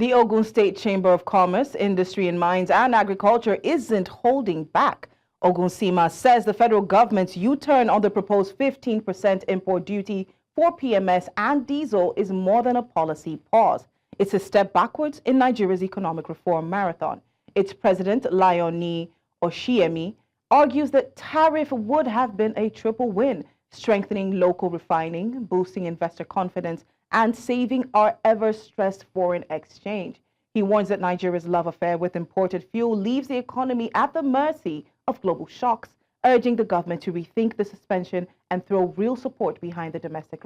The Ogun State Chamber of Commerce, Industry and Mines and Agriculture isn't holding back. OGUNCCIMA says the federal government's U-turn on the proposed 15% import duty for PMS and diesel is more than a policy pause. It's a step backwards in Nigeria's economic reform marathon. Its president, Niyi Oshiyemi, argues that tariff would have been a triple win, strengthening local refining, boosting investor confidence, and saving our ever-stressed foreign exchange. He warns that Nigeria's love affair with imported fuel leaves the economy at the mercy of global shocks, urging the government to rethink the suspension and throw real support behind the domestic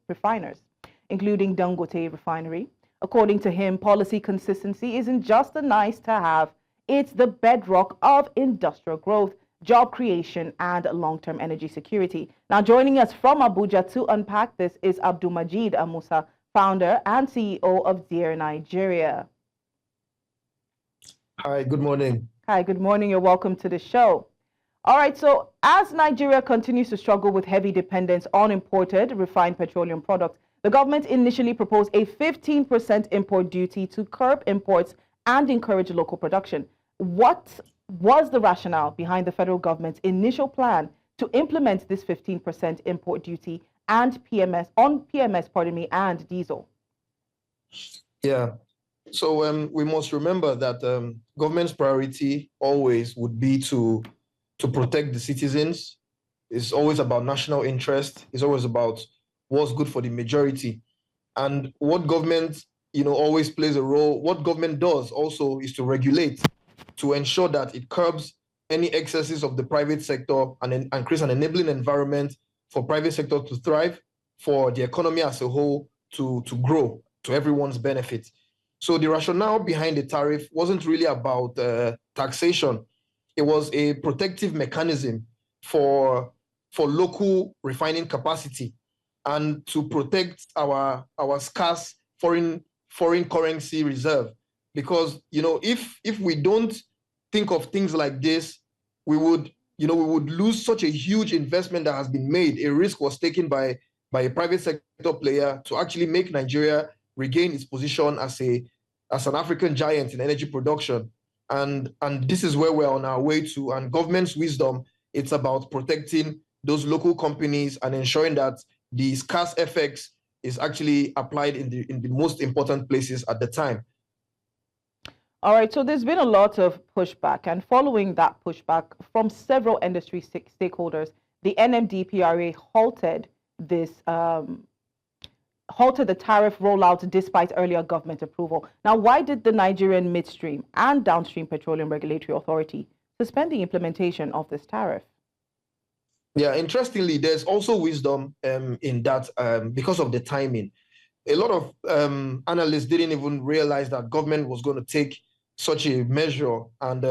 refiners, including Dangote refinery. According to him, policy consistency isn't just a nice-to-have, it's the bedrock of industrial growth, job creation, and long-term energy security. Now, joining us from Abuja to unpack this is AbdulMajeed Amussah, founder and CEO of Dear Nigeria. Hi, good morning. Hi, good morning. You're welcome to the show. All right, so as Nigeria continues to struggle with heavy dependence on imported refined petroleum products, the government initially proposed a 15% import duty to curb imports and encourage local production. What was the rationale behind the federal government's initial plan to implement this 15% import duty and PMS and diesel? Yeah, so we must remember that government's priority always would be to protect the citizens. It's always about national interest. It's always about what's good for the majority. And what government, always plays a role. What government does also is to regulate, to ensure that it curbs any excesses of the private sector and creates an enabling environment for private sector to thrive, for the economy as a whole to grow to everyone's benefit. So the rationale behind the tariff wasn't really about taxation. It was a protective mechanism for local refining capacity and to protect our scarce foreign currency reserve. Because if we don't think of things like this, we would lose such a huge investment that has been made. A risk was taken by a private sector player to actually make Nigeria regain its position as an African giant in energy production. And this is where we're on our way to. And government's wisdom, it's about protecting those local companies and ensuring that the scarce FX is actually applied in the most important places at the time. All right, so there's been a lot of pushback, and following that pushback from several industry stakeholders, the NMDPRA halted the tariff rollout despite earlier government approval. Now, why did the Nigerian Midstream and Downstream Petroleum Regulatory Authority suspend the implementation of this tariff? Yeah, interestingly, there's also wisdom in that because of the timing. A lot of analysts didn't even realize that government was going to take such a measure and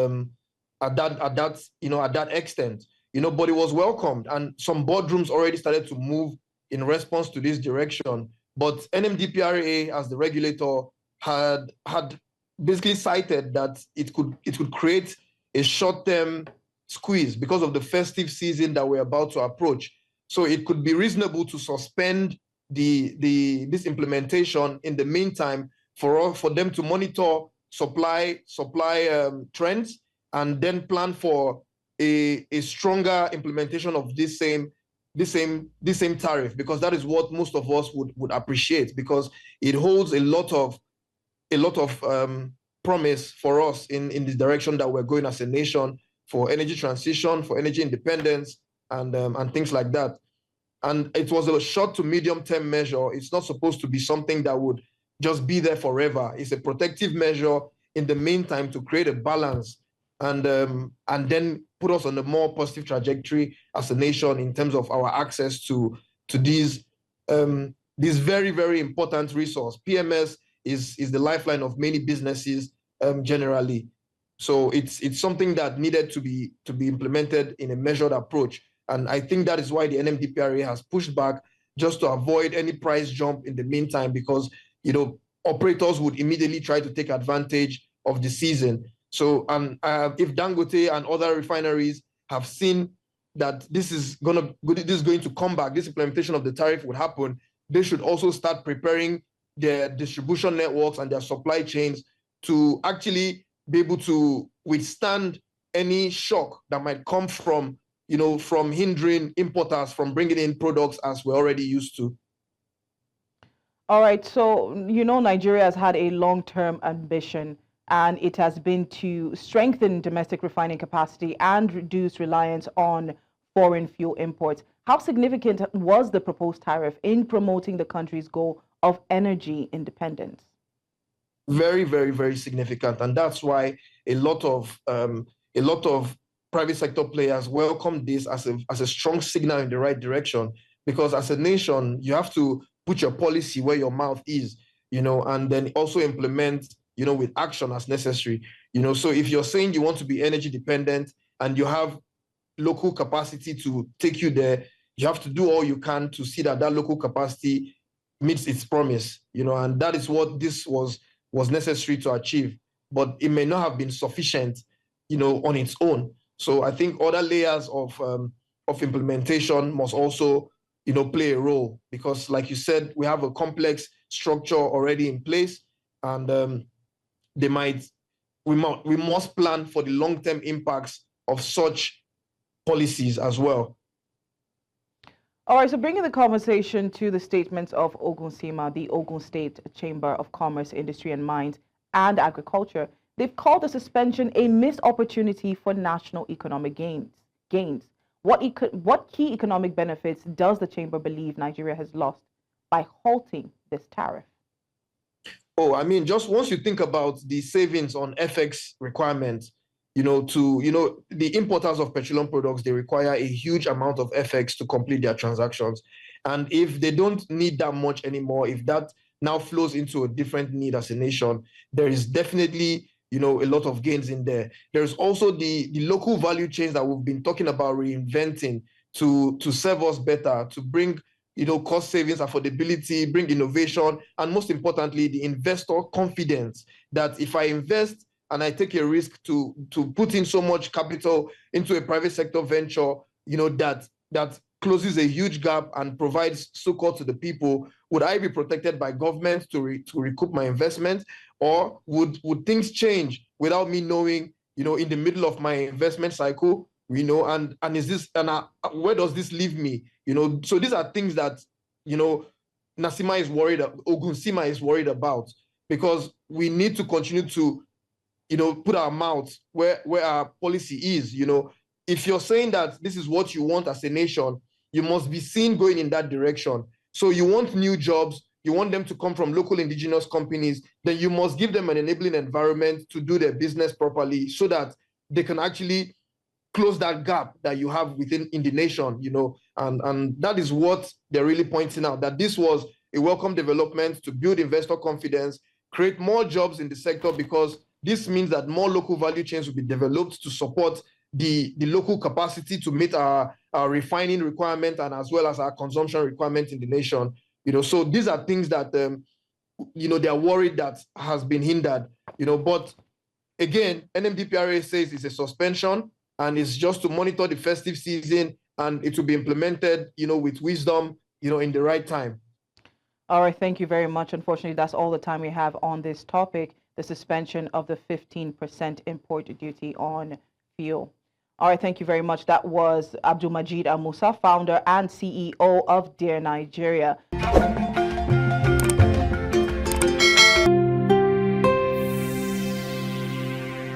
at that extent, but it was welcomed, and some boardrooms already started to move in response to this direction. But NMDPRA, as the regulator, had basically cited that it could create a short-term squeeze because of the festive season that we're about to approach. So it could be reasonable to suspend this implementation in the meantime for them to monitor supply trends and then plan for a stronger implementation of this same tariff, because that is what most of us would appreciate, because it holds a lot of promise for us in the direction that we're going as a nation, for energy transition, for energy independence, and things like that. And it was a short to medium term measure. It's not supposed to be something that would just be there forever. It's a protective measure in the meantime to create a balance and then put us on a more positive trajectory as a nation in terms of our access to these very, very important resource. PMS is the lifeline of many businesses generally. So it's something that needed to be implemented in a measured approach. And I think that is why the NMDPRA has pushed back, just to avoid any price jump in the meantime, because operators would immediately try to take advantage of the season. So if Dangote and other refineries have seen that this is going to come back, this implementation of the tariff would happen, they should also start preparing their distribution networks and their supply chains to actually be able to withstand any shock that might come from, from hindering importers from bringing in products as we're already used to. All right, so Nigeria has had a long-term ambition, and it has been to strengthen domestic refining capacity and reduce reliance on foreign fuel imports. How significant was the proposed tariff in promoting the country's goal of energy independence? Very, very, very significant, and that's why a lot of private sector players welcome this as a strong signal in the right direction. Because as a nation, you have to put your policy where your mouth is, and then also implement, with action as necessary. So if you're saying you want to be energy dependent and you have local capacity to take you there, you have to do all you can to see that local capacity meets its promise, and that is what this was necessary to achieve. But it may not have been sufficient, on its own. So I think other layers of implementation must also, play a role, because like you said, we have a complex structure already in place, and we must plan for the long-term impacts of such policies as well. All right, so bringing the conversation to the statements of OGUNCCIMA, the Ogun State Chamber of Commerce, Industry and Mines and Agriculture, they've called the suspension a missed opportunity for national economic gains. What key economic benefits does the chamber believe Nigeria has lost by halting this tariff? Oh, I mean, just once you think about the savings on FX requirements, the importers of petroleum products, they require a huge amount of FX to complete their transactions. And if they don't need that much anymore, if that now flows into a different need as a nation, there is definitely, a lot of gains in there. There's also the local value chains that we've been talking about reinventing to serve us better, to bring, cost savings, affordability, bring innovation, and most importantly, the investor confidence that if I invest and I take a risk to put in so much capital into a private sector venture, that closes a huge gap and provides succor to the people, would I be protected by government to recoup my investment? Or would things change without me knowing, in the middle of my investment cycle, and is this, where does this leave me? So these are things that, OGUNCCIMA is worried about, because we need to continue to, put our mouths where our policy is. If you're saying that this is what you want as a nation, you must be seen going in that direction. So you want new jobs, you want them to come from local indigenous companies, then you must give them an enabling environment to do their business properly so that they can actually close that gap that you have in the nation, and that is what they're really pointing out, that this was a welcome development to build investor confidence, create more jobs in the sector, because this means that more local value chains will be developed to support the local capacity to meet our refining requirement and as well as our consumption requirement in the nation. So these are things that, they're worried that has been hindered, but again, NMDPRA says it's a suspension and it's just to monitor the festive season, and it will be implemented, with wisdom, in the right time. All right, thank you very much. Unfortunately, that's all the time we have on this topic, the suspension of the 15% import duty on fuel. All right, thank you very much. That was AbdulMajeed Amussah, founder and CEO of Dear Nigeria.